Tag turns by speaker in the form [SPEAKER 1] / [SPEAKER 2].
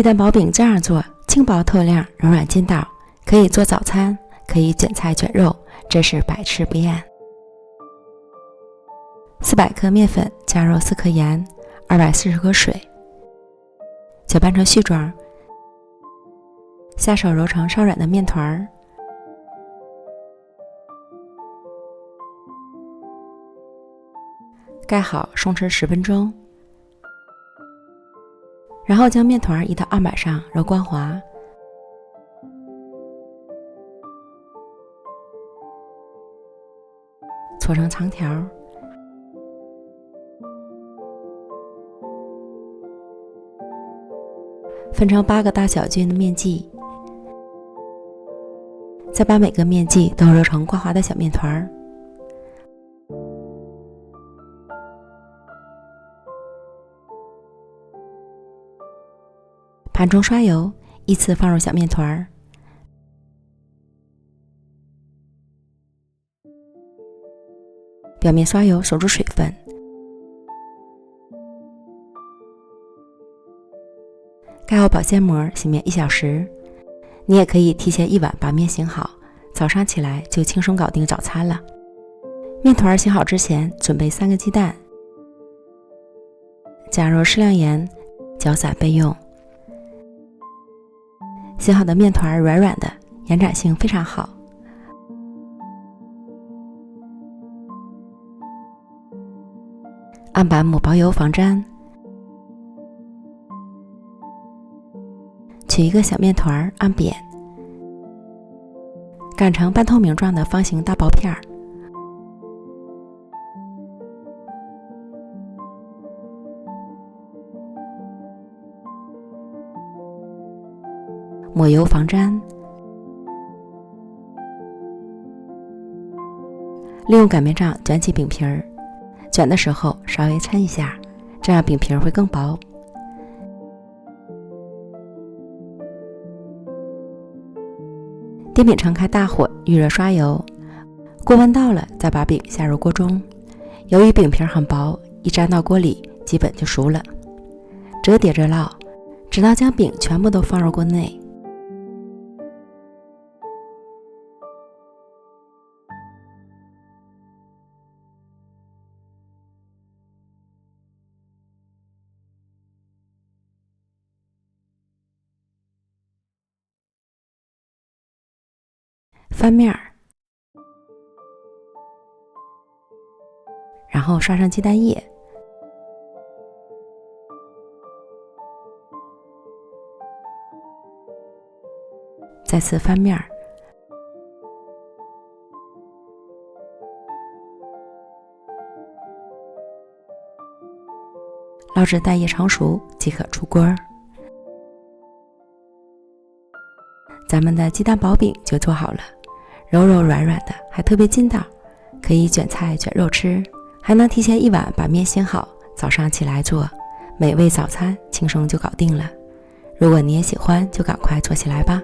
[SPEAKER 1] 鸡蛋薄饼这样做，轻薄透亮，柔软筋道，可以做早餐，可以卷菜卷肉，真是百吃不厌。400克面粉加入4克盐，240克水，搅拌成絮状，下手揉成稍软的面团，盖好松弛10分钟，然后将面团移到案板上揉光滑，搓成长条，分成8个大小均的面剂，再把每个面剂都揉成光滑的小面团。盘中刷油，依次放入小面团，表面刷油锁住水分，盖好保鲜膜，醒面1小时。你也可以提前1晚把面醒好，早上起来就轻松搞定早餐了。面团醒好之前，准备3个鸡蛋，加入适量盐，搅散备用。醒好的面团软软的，延展性非常好。案板抹薄油防粘，取一个小面团按扁，擀成半透明状的方形大薄片儿。抹油防粘，利用擀面杖卷起饼皮儿，卷的时候稍微抻一下，这样饼皮儿会更薄。电饼铛开大火，预热刷油，锅温到了，再把饼下入锅中。由于饼皮很薄，一粘到锅里基本就熟了。折叠着烙，直到将饼全部都放入锅内。翻面，然后刷上鸡蛋液，再次翻面，捞至蛋液成熟即可出锅。咱们的鸡蛋薄饼就做好了，柔柔软软的，还特别筋道，可以卷菜卷肉吃，还能提前1晚把面醒好，早上起来做，美味早餐轻松就搞定了。如果你也喜欢，就赶快做起来吧。